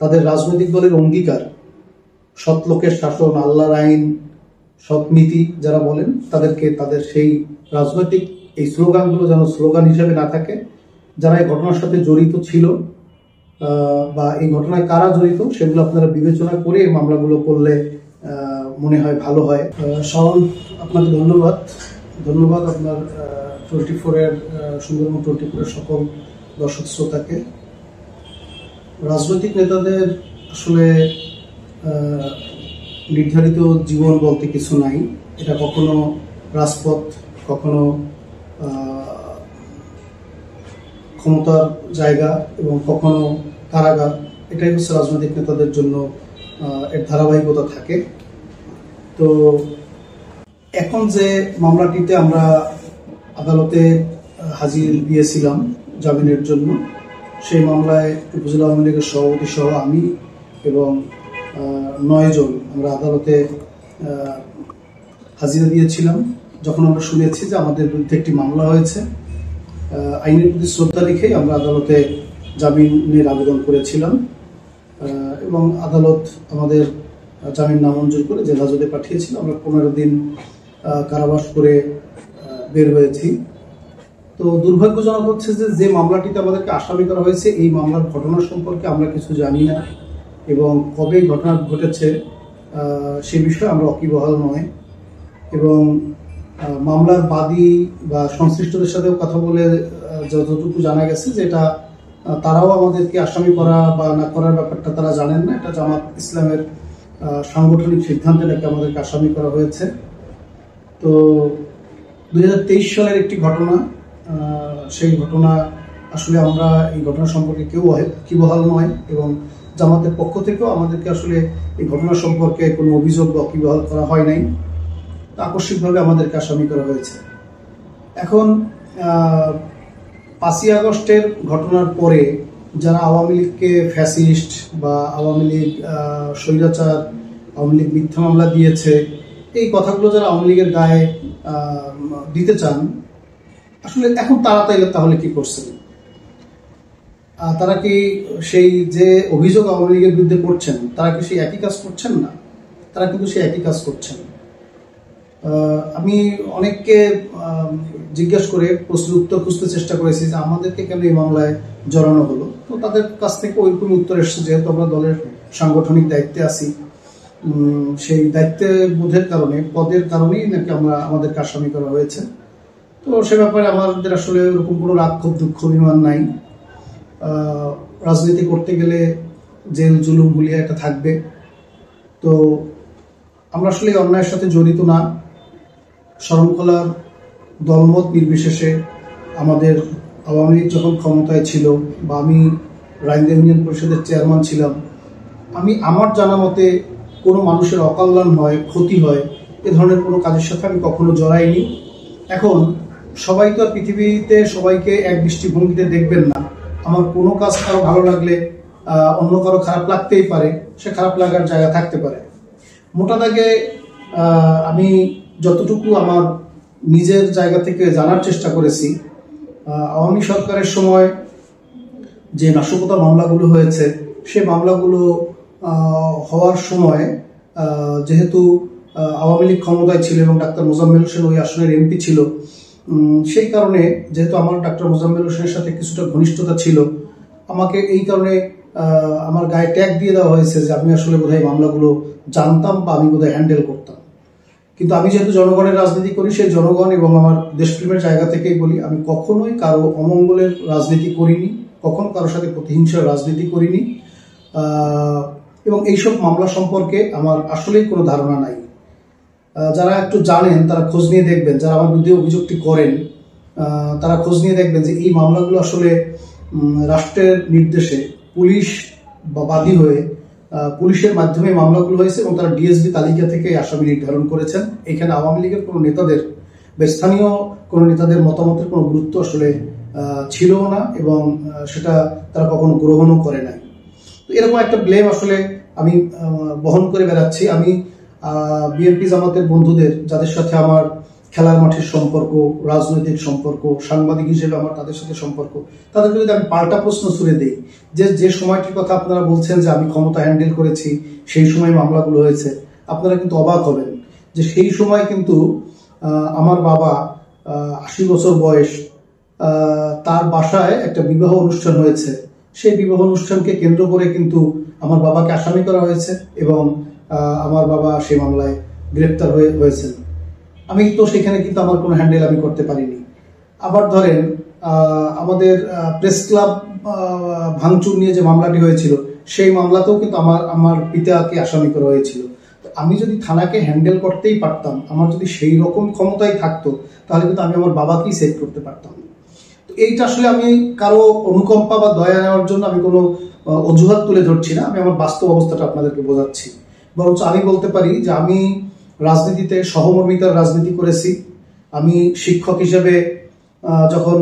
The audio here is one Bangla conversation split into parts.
তাদের রাজনৈতিক দলের অঙ্গীকার, সৎ লোকের শাসন, আল্লাহর আইন, সৎ নীতি যারা বলেন তাদেরকে তাদের সেই রাজনৈতিক এই স্লোগানগুলো যেন স্লোগান হিসেবে না থাকে। যারা এই ঘটনার সাথে জড়িত ছিল বা এই ঘটনায় কারা জড়িত সেগুলো আপনারা বিবেচনা করে এই মামলাগুলো করলে মনে হয় ভালো হয়। শাওন, আপনাকে ধন্যবাদ আপনার 24-এর সুন্দরবন 24-এর সকল দর্শক শ্রোতাকে। রাজনৈতিক নেতাদের আসলে নির্ধারিত জীবন বলতে কিছু নাই। এটা কখনো রাজপথ, কখনো ক্ষমতার জায়গা এবং কখনো কারাগার। এটাই হচ্ছে রাজনৈতিক নেতাদের জন্য এর ধারাবাহিকতা থাকে। তো এখন যে মামলাটিতে আমরা আদালতে হাজির দিয়েছিলাম জামিনের জন্য, সেই মামলায় উপজেলা আওয়ামী লীগের সভাপতি সহ আমি এবং 9 জন আমরা আদালতে হাজিরা দিয়েছিলাম। যখন আমরা শুনেছি যে আমাদের বিরুদ্ধে একটি মামলা হয়েছে, আইনের প্রতি শ্রদ্ধা রেখেই আমরা আদালতে জামিনের আবেদন করেছিলাম এবং আদালত আমাদের জামিন নামঞ্জুর করে জেল হাজতে পাঠিয়েছিল। আমরা 15 দিন কারাবাস করে বের হয়েছি। তো দুর্ভাগ্যজনক হচ্ছে যে মামলাটিতে আমাদেরকে আসামি করা হয়েছে, এই মামলার ঘটনা সম্পর্কে আমরা কিছু জানি না এবং কবে ঘটনা ঘটেছে সে বিষয়ে আমরা ওয়াকিবহাল নয়। এবং মামলার বাদী বা সংশ্লিষ্টদের সাথেও কথা বলে যতটুকু জানা গেছে যে এটা তারাও আমাদেরকে আসামি করা বা না করার ব্যাপারটা তারা জানেন না। এটা জামাত ইসলামের সাংগঠনিক সিদ্ধান্তে নাকি আমাদেরকে আসামি করা হয়েছে। তো 2023 সালের একটি ঘটনা, সেই ঘটনা আসলে আমরা এই ঘটনা সম্পর্কে কেউ ওয়াকিবহাল নয় এবং জামাতের পক্ষ থেকেও আমাদেরকে আসলে এই ঘটনা সম্পর্কে কোনো অভিযোগ বা ওয়াকিবহাল করা হয় নাই। আকস্মিকভাবে আমাদেরকে আসামি করা হয়েছে। এখন 5ই আগস্টের ঘটনার পরে যারা আওয়ামী লীগকে ফ্যাসিস্ট বা আওয়ামী লীগ স্বৈরাচার, আওয়ামী লীগ মিথ্যা মামলা দিয়েছে, এই কথাগুলো যারা আওয়ামী লীগের গায়ে দিতে চান, আসলে এখন তারা তাহলে কি করছেন? তারা কি সেই যে অভিযোগ আওয়ামী লীগের বিরুদ্ধে করছেন, তারা কি সেই একই কাজ করছেন না? তারা কিন্তু সেই একই কাজ করছেন। আমি অনেককে জিজ্ঞাসা করে প্রশ্নের উত্তর খুঁজতে চেষ্টা করেছি যে আমাদেরকে কেন এই মামলায় জড়ানো হলো। তো তাদের কাছ থেকে ওইরকম উত্তর এসেছে, যেহেতু আমরা দলের সাংগঠনিক দায়িত্বে আছি, সেই দায়িত্বে বোধের কারণে, পদের কারণেই নাকি আমাদেরকে আসামি করা হয়েছে। তো সে ব্যাপারে আমাদের আসলে ওরকম কোনো রাগ, ক্ষোভ, দুঃখ, অভিমান নাই। রাজনীতি করতে গেলে জেল, জুলুম, হুলিয়া এটা থাকবে। তো আমরা আসলে অন্যায়ের সাথে জড়িত না। শরণখোলার দলমত নির্বিশেষে আমাদের আওয়ামী লীগ যখন ক্ষমতায় ছিল বা আমি রাইন্দা ইউনিয়ন পরিষদের চেয়ারম্যান ছিলাম, আমি আমার জানা মতে কোনো মানুষের অকল্যাণ হয়, ক্ষতি হয়, এ ধরনের কোনো কাজের সাথে আমি কখনো জড়াইনি। এখন সবাই তো আর পৃথিবীতে সবাইকে এক দৃষ্টিভঙ্গিতে দেখবেন না। আমার কোনো কাজ কারো ভালো লাগলে অন্য কারো খারাপ লাগতেই পারে, সে খারাপ লাগার জায়গা থাকতে পারে। মোটা দাগে আমি যতটুকু আমার নিজের জায়গা থেকে জানার চেষ্টা করেছি, আওয়ামী সরকারের সময় যে নাশকতা মামলাগুলো হয়েছে, সে মামলাগুলো হওয়ার সময় যেহেতু আওয়ামী লীগ ক্ষমতায় ছিল এবং ডাক্তার মোজাম্মেল হোসেন ওই আসনের এমপি ছিল, সেই কারণে যেহেতু আমার ডাক্তার মোজাম্মেল হোসেনের সাথে কিছুটা ঘনিষ্ঠতা ছিল, আমাকে এই কারণে আমার গায়ে ট্যাগ দিয়ে দেওয়া হয়েছে যে আমি আসলে বোধহয় মামলাগুলো জানতাম বা আমি বোধহয় হ্যান্ডেল করতাম। কিন্তু আমি যেহেতু জনগণের রাজনীতি করি, সেই জনগণ এবং আমার দেশপ্রেমের জায়গা থেকেই বলি, আমি কখনোই কারো অমঙ্গলের রাজনীতি করিনি, কখনো কারোর সাথে প্রতিহিংসার রাজনীতি করিনি এবং এইসব মামলা সম্পর্কে আমার আসলেই কোনো ধারণা নাই। যারা একটু জানেন তারা খোঁজ নিয়ে দেখবেন, যারা আমার বিরুদ্ধে অভিযোগটি করেন তারা খোঁজ নিয়ে দেখবেন যে এই মামলাগুলো আসলে রাষ্ট্রের নির্দেশে পুলিশ বা বাদী হয়ে পুলিশের মাধ্যমে মামলাগুলো হয়েছে এবং তারা ডিএসবি তালিকা থেকে আসামি নির্ধারণ করেছেন। এখানে আওয়ামী লীগের কোনো নেতাদের বা স্থানীয় কোনো নেতাদের মতামতের কোনো গুরুত্ব আসলে ছিল না এবং সেটা তারা কখনো গ্রহণও করে নাই। তো এরকম একটা ব্লেম আসলে আমি বহন করে বেড়াচ্ছি। আমি বিএনপি জামাতের বন্ধুদের, যাদের সাথে আমার খেলার মাঠের সম্পর্ক, রাজনৈতিক সম্পর্ক, সাংবাদিক হিসেবে আমার তাদের সাথে সম্পর্ক, তাদেরকে যদি আমি পাল্টা প্রশ্ন ছুড়ে দিই যে যে সময়টির কথা আপনারা বলছেন যে আমি ক্ষমতা হ্যান্ডেল করেছি, সেই সময় মামলাগুলো হয়েছে, আপনারা কিন্তু অবাক হবেন যে সেই সময় কিন্তু আমার বাবা 80 বছর বয়স, তার বাসায় একটা বিবাহ অনুষ্ঠান হয়েছে। সেই বিবাহ অনুষ্ঠানকে কেন্দ্র করে কিন্তু আমার বাবাকে আসামি করা হয়েছে এবং আমার বাবা সেই মামলায় গ্রেপ্তার হয়েছেন। আমি তো সেখানে কিন্তু আমার কোনো হ্যান্ডেল আমি করতে পারিনি। আবার ধরেন আমাদের প্রেস ক্লাব ভাঙচুর নিয়ে যে মামলাটি হয়েছিল, সেই মামলাতেও কিন্তু আমার পিতাকে আসামি করা হয়েছিল। আমি যদি থানাকে হ্যান্ডেল করতেই পারতাম, আমার যদি সেই রকম ক্ষমতাই থাকতো, তাহলে কিন্তু আমি আমার বাবাকেই সেভ করতে পারতাম। তো এইটা আসলে আমি কারো অনুকম্পা বা দয়া নেওয়ার জন্য আমি কোনো অজুহাত তুলে ধরছি না, আমি আমার বাস্তব অবস্থাটা আপনাদেরকে বোঝাচ্ছি। বরঞ্চ আমি বলতে পারি যে আমি রাজনীতিতে সহমর্মিতার রাজনীতি করেছি। আমি শিক্ষক হিসেবে যখন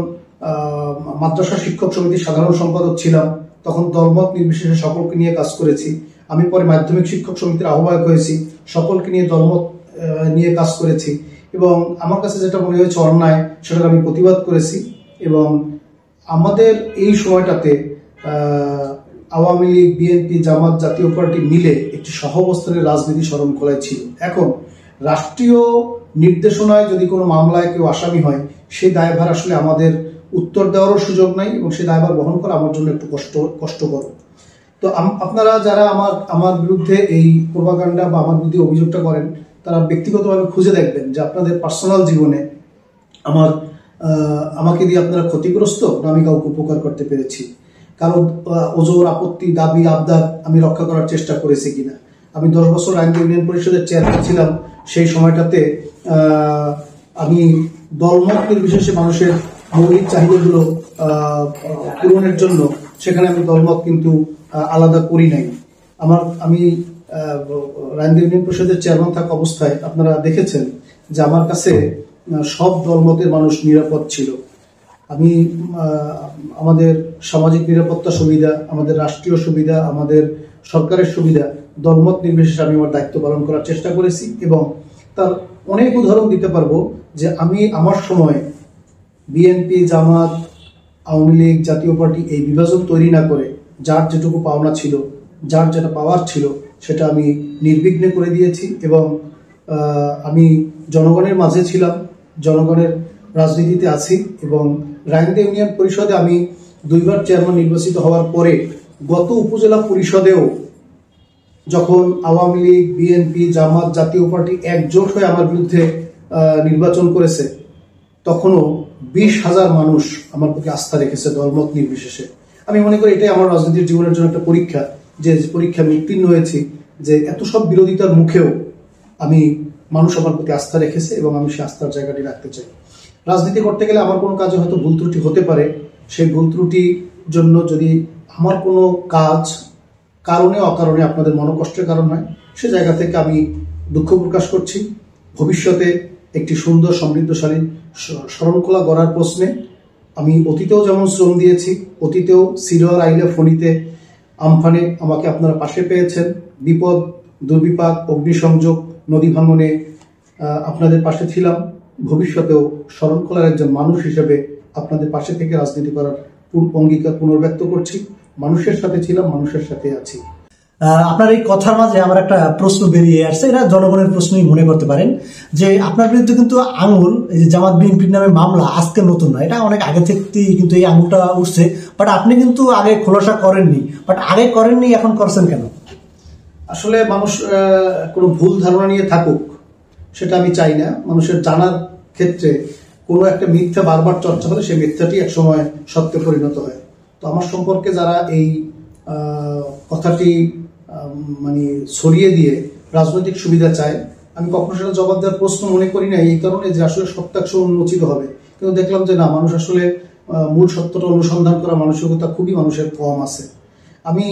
মাদ্রাসা শিক্ষক সমিতির সাধারণ সম্পাদক ছিলাম, তখন দলমত নির্বিশেষে সকলকে নিয়ে কাজ করেছি। আমি পরে মাধ্যমিক শিক্ষক সমিতির আহ্বায়ক হয়েছি, সকলকে নিয়ে দলমত নিয়ে কাজ করেছি এবং আমার কাছে যেটা মনে হয়েছে অন্যায়, সেটার আমি প্রতিবাদ করেছি। এবং আমাদের এই সময়টাতে আওয়ামী লীগ, বিএনপি, জামাত, জাতীয় পার্টি মিলে একটি সহাবস্থানের রাজনীতি শরণখোলায় ছিল। এখন রাষ্ট্রীয় নির্দেশনায় যদি কোনো মামলায় কেউ আসামি হয়, সেই দায়ভার আসলে আমাদের উত্তর দেওয়ারও সুযোগ নাই এবং সেই দায়ভার বহন করা আমার জন্য একটু কষ্টকর। তো আপনারা যারা আমার বিরুদ্ধে এই প্রোপাগান্ডা বা আমার বিরুদ্ধে অভিযোগটা করেন, তারা ব্যক্তিগতভাবে খুঁজে দেখবেন যে আপনাদের পার্সোনাল জীবনে আমাকে দিয়ে আপনারা ক্ষতিগ্রস্ত না আমি কাউকে উপকার করতে পেরেছি, কারো ওজোর, আপত্তি, দাবি, আবদার আমি রক্ষা করার চেষ্টা করেছি কিনা। আমি 10 বছর আইন ইউনিয়ন পরিষদের চেয়ারম্যান ছিলাম। সেই সময়টাতে আমি দলমত নির্বিশেষে মানুষের মৌলিক চাহিদাগুলো পূরণের জন্য সেখানে আমি দলমত কিন্তু আলাদা করি নাই। আমি রাইন ইউনিয়ন পরিষদের চেয়ারম্যান থাকা অবস্থায় আপনারা দেখেছেন যে আমার কাছে সব দলমতের মানুষ নিরাপদ ছিল। আমি আমাদের সামাজিক নিরাপত্তা সুবিধা, আমাদের রাষ্ট্রীয় সুবিধা, আমাদের সরকারের সুবিধা দলমত নির্বিশেষে আমি আমার দায়িত্ব পালন করার চেষ্টা করেছি এবং তার অনেক উদাহরণ দিতে পারবো যে আমি আমার সময় বিএনপি, জামাত, আওয়ামী লীগ, জাতীয় পার্টি এই বিভাজন তৈরি না করে যার যেটুকু পাওনা ছিল, যার যেটা পাওয়ার ছিল, সেটা আমি নির্বিঘ্নে করে দিয়েছি এবং আমি জনগণের মাঝে ছিলাম, জনগণের রাজনীতিতে আছি এবং রায়গঞ্জ ইউনিয়ন পরিষদে আমি 2 বার চেয়ারম্যান নির্বাচিত হওয়ার পরে গত উপজেলা পরিষদেও যখন আওয়ামী লীগ, বিএনপি, জামাত, জাতীয় পার্টি একজোট হয়ে আমার বিরুদ্ধে নির্বাচন করেছে, তখনও 20,000 মানুষ আমার প্রতি আস্থা রেখেছে দলমত নির্বিশেষে। আমি মনে করি এটাই আমার রাজনীতির জীবনের জন্য একটা পরীক্ষা, যে পরীক্ষা আমি উত্তীর্ণ হয়েছি, যে এত সব বিরোধিতার মুখেও মানুষ আমার প্রতি আস্থা রেখেছে এবং আমি সেই আস্থার জায়গাটি রাখতে চাই। রাজনীতি করতে গেলে আমার কোনো কাজে হয়তো ভুল ত্রুটি হতে পারে, সেই ভুল ত্রুটির জন্য যদি আমার কোনো কাজ কারণে অকারণে আপনাদের মনোকষ্টের কারণ হয়, সে জায়গা থেকে আমি দুঃখ প্রকাশ করছি। ভবিষ্যতে একটি সুন্দর সমৃদ্ধশালী শরণখোলা গড়ার প্রশ্নে আমি অতীতেও যেমন শ্রম দিয়েছি, অতীতেও সিলোয়ার, আইলা, ফণিতে, আমফানে আমাকে আপনারা পাশে পেয়েছেন। বিপদ, দুর্বিপাক, অগ্নিসংযোগ, নদী ভাঙনে আপনাদের পাশে ছিলাম। ভবিষ্যতেও শরণখোলার একজন মানুষ হিসেবে আপনাদের পাশে থেকে রাজনীতি করার অঙ্গীকার পুনর্ব্যক্ত করছি। মানুষের সাথে ছিলাম, মানুষের সাথে আছি। আপনার এই কথার মাঝে আমার একটা প্রশ্ন বেরিয়ে আসছে, এটা জনগণের প্রশ্নই মনে করতে পারেন, যে আপনার বিরুদ্ধে কিন্তু আঙুল, এই যে জামাত বিএনপির নামে মামলা আজকে নতুন না, এটা অনেক আগে থেকেই কিন্তু এই আঙুলটা উঠছে, বাট আপনি কিন্তু আগে খোলাসা করেননি। বাট আগে করেননি, এখন করছেন কেন? আসলে মানুষ কোনো ভুল ধারণা নিয়ে থাকুক, সেটা আমি চাই না। মানুষের জানার ক্ষেত্রে কোনো একটা মিথ্যা বারবার চর্চা হলে সেই মিথ্যাটি একসময় সত্যে পরিণত হয়। তো আমার সম্পর্কে যারা এই কথাটি ছড়িয়ে দিয়ে রাজনৈতিক সুবিধা চায়, আমি কখনো সেটা জবাব দেওয়ার প্রশ্ন মনে করি না, এই কারণে যে আসলে সত্যাংশ উন্মোচিত হবে। কিন্তু দেখলাম যে না, মানুষ আসলে মূল সত্যটা অনুসন্ধান করা মানসিকতা খুবই মানুষের কম আছে। আমি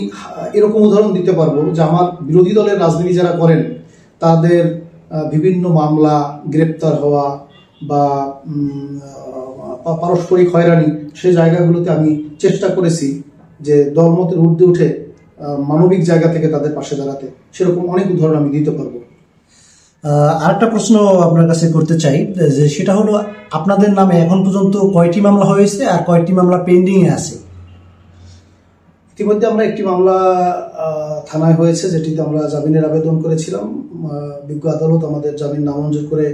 এরকম উদাহরণ দিতে পারবো যে আমার বিরোধী দলের রাজনীতি যারা করেন, তাদের বিভিন্ন মামলা, গ্রেপ্তার হওয়া বা পারস্পরিক হয়রানি, সেই জায়গাগুলোতে আমি চেষ্টা করেছি যে দলমতের ঊর্ধ্বে উঠে মানবিক জায়গা থেকে তাদের পাশে দাঁড়াতে। সেরকম অনেক উদাহরণ আমি দিতে পারবো। আরেকটা প্রশ্ন আপনার কাছে করতে চাই, যে সেটা হলো আপনাদের নামে এখন পর্যন্ত কয়টি মামলা হয়েছে আর কয়টি মামলা পেন্ডিং এ আছে? ইতিমধ্যে আমরা একটি মামলা থানায় হয়েছে, যেটিতে আমরা জামিনের আবেদন করেছিলাম। বিজ্ঞ আদালত আমাদের জামিন নামঞ্জুর করে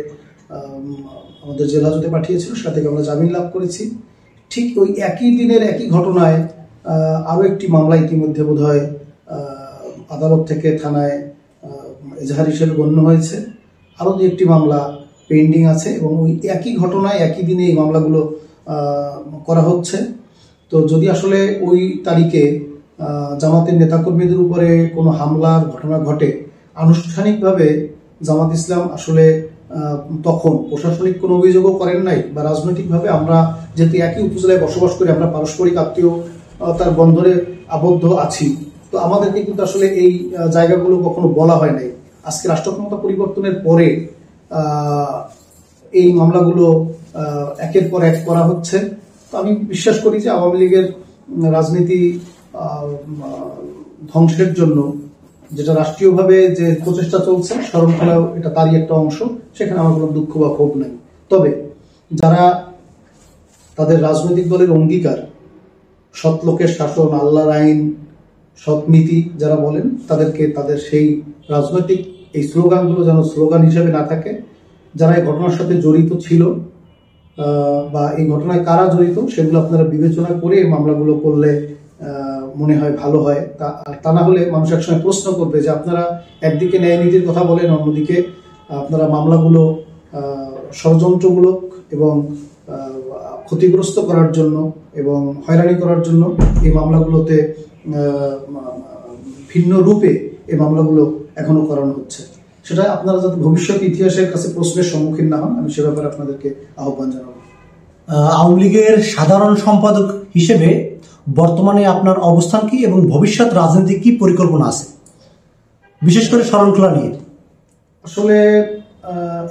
আমাদের জেলা জজে পাঠিয়েছিল, সেটা থেকে আমরা জামিন লাভ করেছি। ঠিক ওই একই দিনের একই ঘটনায় আরও একটি মামলা ইতিমধ্যে বোধহয় আদালত থেকে থানায় এজাহার হিসেবে গণ্য হয়েছে। আরও দু একটি মামলা পেন্ডিং আছে এবং ওই একই ঘটনায় একই দিনে এই মামলাগুলো করা হচ্ছে। তো যদি আসলে ওই তারিখে জামাতের নেতাকর্মীদের উপরে কোনো হামলার ঘটনা ঘটে, আনুষ্ঠানিকভাবে জামাত ইসলাম আসলে তখন প্রশাসনিক কোনো অভিযোগও করেন নাই, বা রাজনৈতিকভাবে আমরা যেহেতু একই উপজেলায় বসবাস করি, আমরা পারস্পরিক আত্মীয়তার বন্ধনে আবদ্ধ আছি, তো আমাদেরকে কিন্তু আসলে এই জায়গাগুলো কখনো বলা হয় নাই। আজকে রাষ্ট্র ক্ষমতা পরিবর্তনের পরে এই মামলাগুলো একের পর এক করা হচ্ছে। তো আমি বিশ্বাস করি যে আওয়ামী লীগের রাজনীতি ধ্বংসের জন্য যেটা রাষ্ট্রীয়ভাবে যে প্রচেষ্টা চলছে, শরণখোলাও এটা তারই একটা অংশ, সেখানে আমার কোনো দুঃখ বা ক্ষোভ নেই। তবে যারা তাদের রাজনৈতিক দলের অঙ্গীকার, সৎ লোকের শাসন, আল্লাহর আইন, সৎ নীতি যারা বলেন, তাদেরকে তাদের সেই রাজনৈতিক এই স্লোগানগুলো যেন স্লোগান হিসেবে না থাকে। যারা এই ঘটনার সাথে জড়িত ছিল বা এই ঘটনায় কারা জড়িত, সেগুলো আপনারা বিবেচনা করে এই মামলাগুলো করলে মনে হয় ভালো হয়। তা না হলে মানুষ একসময় প্রশ্ন করবে যে আপনারা একদিকে ন্যায় নীতির কথা বলেন, অন্যদিকে আপনারা মামলাগুলো ষড়যন্ত্রমূলক এবং ক্ষতিগ্রস্ত করার জন্য এবং হয়রানি করার জন্য এই মামলাগুলোতে ভিন্ন রূপে এই মামলাগুলো এখনো করানো হচ্ছে। সেটা আপনারা যাতে ভবিষ্যৎ ইতিহাসের কাছে প্রশ্নের সম্মুখীন না হন, আমি সে ব্যাপারে আপনাদেরকে আহ্বান জানাবো। আওয়ামী লীগের সাধারণ সম্পাদক হিসেবে বর্তমানে আপনার অবস্থান কি এবং ভবিষ্যৎ রাজনৈতিক কি পরিকল্পনা আছে, বিশেষ করে শরণখোলা নিয়ে? আসলে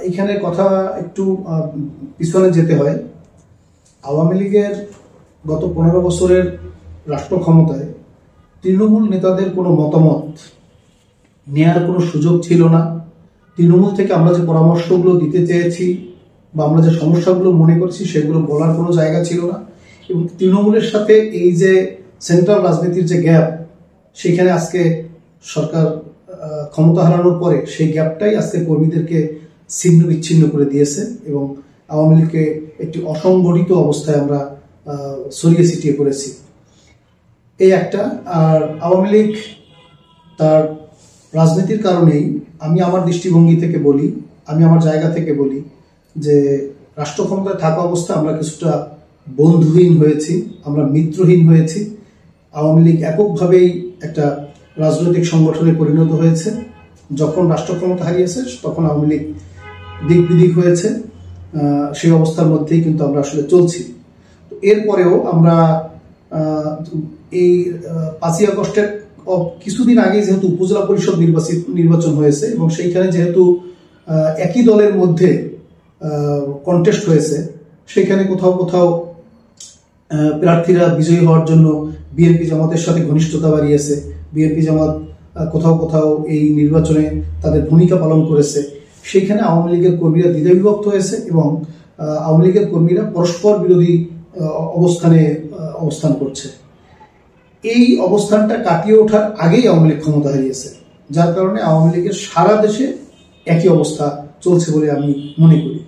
এখানে কথা একটু পিছনে যেতে হয়। আওয়ামী লীগের গত 15 বছরের রাষ্ট্র ক্ষমতায় তৃণমূল নেতাদের কোনো মতামত নেয়ার কোনো সুযোগ ছিল না। তৃণমূল থেকে আমরা যে পরামর্শগুলো দিতে চেয়েছি বা আমরা যে সমস্যাগুলো মনে করছি, সেগুলো বলার কোনো জায়গা ছিল না। এবং তৃণমূলের সাথে এই যে সেন্ট্রাল রাজনীতির যে গ্যাপ, সেখানে আজকে সরকার ক্ষমতা হারানোর পরে সেই গ্যাপটাই আজকে কর্মীদেরকে ছিন্ন বিচ্ছিন্ন করে দিয়েছে এবং আওয়ামী লীগকে একটি অসংগঠিত অবস্থায় আমরা ছড়িয়ে ছিটিয়ে পড়েছি। এই একটা। আর আওয়ামী লীগ তার রাজনীতির কারণেই, আমি আমার দৃষ্টিভঙ্গি থেকে বলি, আমি আমার জায়গা থেকে বলি যে রাষ্ট্র ক্ষমতায় থাকা অবস্থায় আমরা কিছুটা বন্ধুহীন হয়েছি, আমরা মিত্রহীন হয়েছি। আওয়ামী লীগ এককভাবেই একটা রাজনৈতিক সংগঠনে পরিণত হয়েছে। যখন রাষ্ট্র ক্ষমতা হারিয়েছে তখন আওয়ামী লীগ দিক বিদিক হয়েছে। সেই অবস্থার মধ্যেই কিন্তু আমরা আসলে চলছি। এরপরেও আমরা এই 5ই আগস্টের কিছুদিন আগে যেহেতু উপজেলা পরিষদ নির্বাচন হয়েছে এবং সেইখানে যেহেতু একই দলের মধ্যে কন্টেস্ট হয়েছে, সেখানে কোথাও কোথাও প্রার্থীরা বিজয়ী হওয়ার জন্য বিএনপি জামাতের সাথে ঘনিষ্ঠতা বাড়িয়েছে। বিএনপি জামাত কোথাও কোথাও এই নির্বাচনে তাদের ভূমিকা পালন করেছে। সেইখানে আওয়ামী লীগের কর্মীরা দ্বিধাবিভক্ত হয়েছে এবং আওয়ামী লীগের কর্মীরা পরস্পর বিরোধী অবস্থান করছে। এই অবস্থানটা কাটিয়ে ওঠার আগেই আওয়ামী লীগ ক্ষমতা হারিয়েছে, যার কারণে আওয়ামী লীগের সারা দেশে একই অবস্থা চলছে বলে আমি মনে করি।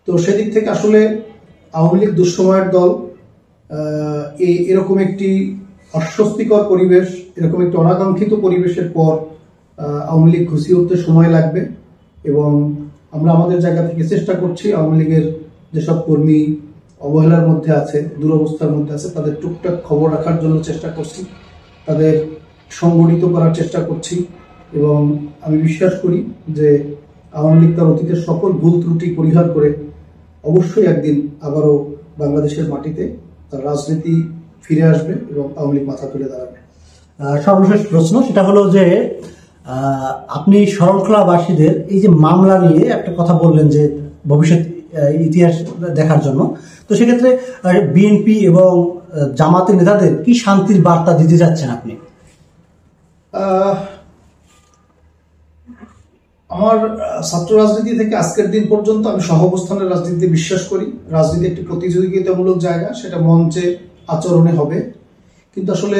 তো সেদিক থেকে আসলে আওয়ামী লীগ দুঃসময়ের দল। এরকম একটি অস্বস্তিকর পরিবেশ, এরকম একটি অনাকাঙ্ক্ষিত পরিবেশের পর আওয়ামী লীগ ঘুষিয়ে উঠতে সময় লাগবে এবং আমরা আমাদের জায়গা থেকে চেষ্টা করছি আওয়ামী লীগের যেসব কর্মী অবহেলার মধ্যে আছে, দুরবস্থার মধ্যে আছে, তাদের টুকটাক খবর রাখার জন্য চেষ্টা করছি, তাদের সংগঠিত করার চেষ্টা করছি এবং আমি বিশ্বাস করি যে আওয়ামী লীগ তার অতীতের সকল ভুল ত্রুটি পরিহার করে অবশ্যই একদিন আবারও বাংলাদেশের মাটিতে তার রাজনীতি ফিরে আসবে এবং আওয়ামী লীগ মাথা তুলে দাঁড়াবে। সর্বশেষ প্রশ্ন, সেটা হলো যে আপনি শরণখোলাবাসীদের এই যে মামলা নিয়ে একটা কথা বললেন যে ভবিষ্যৎ ইতিহাস দেখার জন্য, তো সেক্ষেত্রে বিএনপি এবং জামাতের নেতাদের কি শান্তির বার্তা দিতে যাচ্ছেন আপনি? আমার ছাত্র রাজনীতি থেকে আজকের দিন পর্যন্ত আমি সহাবস্থানের রাজনীতিতে বিশ্বাস করি। রাজনীতি একটি প্রতিযোগিতামূলক জায়গা, সেটা মঞ্চে আচরণে হবে, কিন্তু আসলে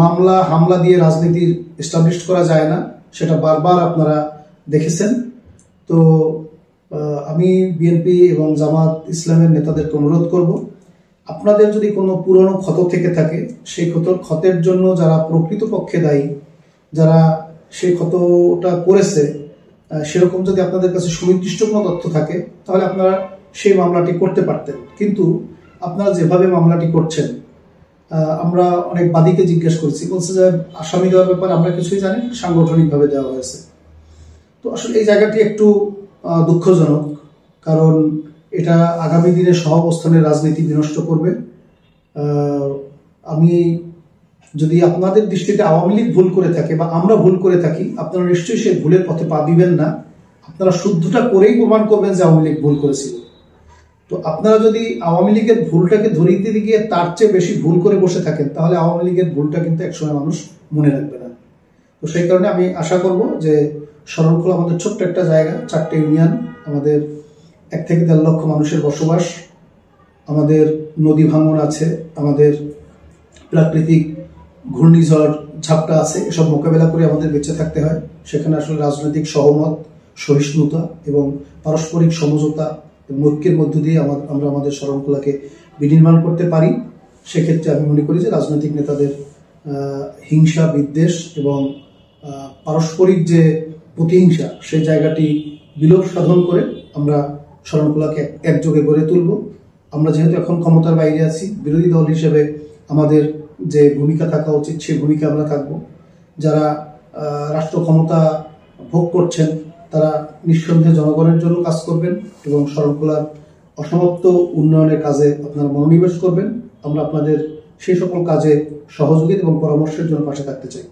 মামলা হামলা দিয়ে রাজনীতির এস্টাবলিশ করা যায় না, সেটা বারবার আপনারা দেখেছেন। তো আমি বিএনপি এবং জামাত ইসলামের নেতাদেরকে অনুরোধ করব, আপনাদের যদি কোনো পুরনো ক্ষত থেকে থাকে, সেই ক্ষতের জন্য যারা প্রকৃতপক্ষে দায়ী, যারা সেই ক্ষতটা করেছে, সেরকম যদি আপনাদের কাছে সুনির্দিষ্ট কোনো তথ্য থাকে, তাহলে আপনারা সেই মামলাটি করতে পারতেন। কিন্তু আপনারা যেভাবে মামলাটি করছেন, আমরা অনেক বাদীকে জিজ্ঞেস করেছি, বলছে যে আসামি দেওয়ার ব্যাপারে আমরা কিছুই জানি, সাংগঠনিকভাবে দেওয়া হয়েছে। তো আসলে এই জায়গাটি একটু দুঃখজনক, কারণ এটা আগামী দিনে সহাবস্থানের রাজনীতি বিনষ্ট করবে। আমি যদি আপনাদের দৃষ্টিতে আওয়ামী লীগ ভুল করে থাকে বা আমরা ভুল করে থাকি, আপনারা নিশ্চয়ই সেই ভুলের পথে পা দিবেন না, আপনারা শুদ্ধটা করেই প্রমাণ করবেন যে আওয়ামী লীগ ভুল করেছিল। তো আপনারা যদি আওয়ামী লীগের ভুলটাকে ধরিয়ে গিয়ে তার চেয়ে বেশি ভুল করে বসে থাকেন, তাহলে আওয়ামী লীগের ভুলটা কিন্তু একসময় মানুষ মনে রাখবে না। তো সেই কারণে আমি আশা করব যে শরণখোলা আমাদের ছোট্ট একটা জায়গা, 4টে ইউনিয়ন, আমাদের 1 থেকে 1.5 লক্ষ মানুষের বসবাস, আমাদের নদী ভাঙন আছে, আমাদের প্রাকৃতিক ঘূর্ণিঝড় ঝাপটা আছে, এসব মোকাবেলা করে আমাদের বেঁচে থাকতে হয়। সেখানে আসলে রাজনৈতিক সহমত, সহিষ্ণুতা এবং পারস্পরিক সমঝোতা এবং ঐক্যের মধ্য দিয়ে আমরা আমাদের শরণখোলাকে বিনির্মাণ করতে পারি। সেক্ষেত্রে আমি মনে করি যে রাজনৈতিক নেতাদের হিংসা, বিদ্বেষ এবং পারস্পরিক যে প্রতিহিংসা, সেই জায়গাটি বিলোপ সাধন করে আমরা শরণখোলাকে একযোগে গড়ে তুলব। আমরা যেহেতু এখন ক্ষমতার বাইরে আছি, বিরোধী দল হিসেবে আমাদের যে ভূমিকা থাকা উচিত, সেই ভূমিকা আমরা থাকব। যারা রাষ্ট্র ক্ষমতা ভোগ করছেন, তারা নিঃসন্দেহে জনগণের জন্য কাজ করবেন এবং শরণখোলার অসমাপ্ত উন্নয়নের কাজে আপনারা মনোনিবেশ করবেন। আমরা আপনাদের সেই সকল কাজে সহযোগিতা এবং পরামর্শের জন্য পাশে থাকতে চাই।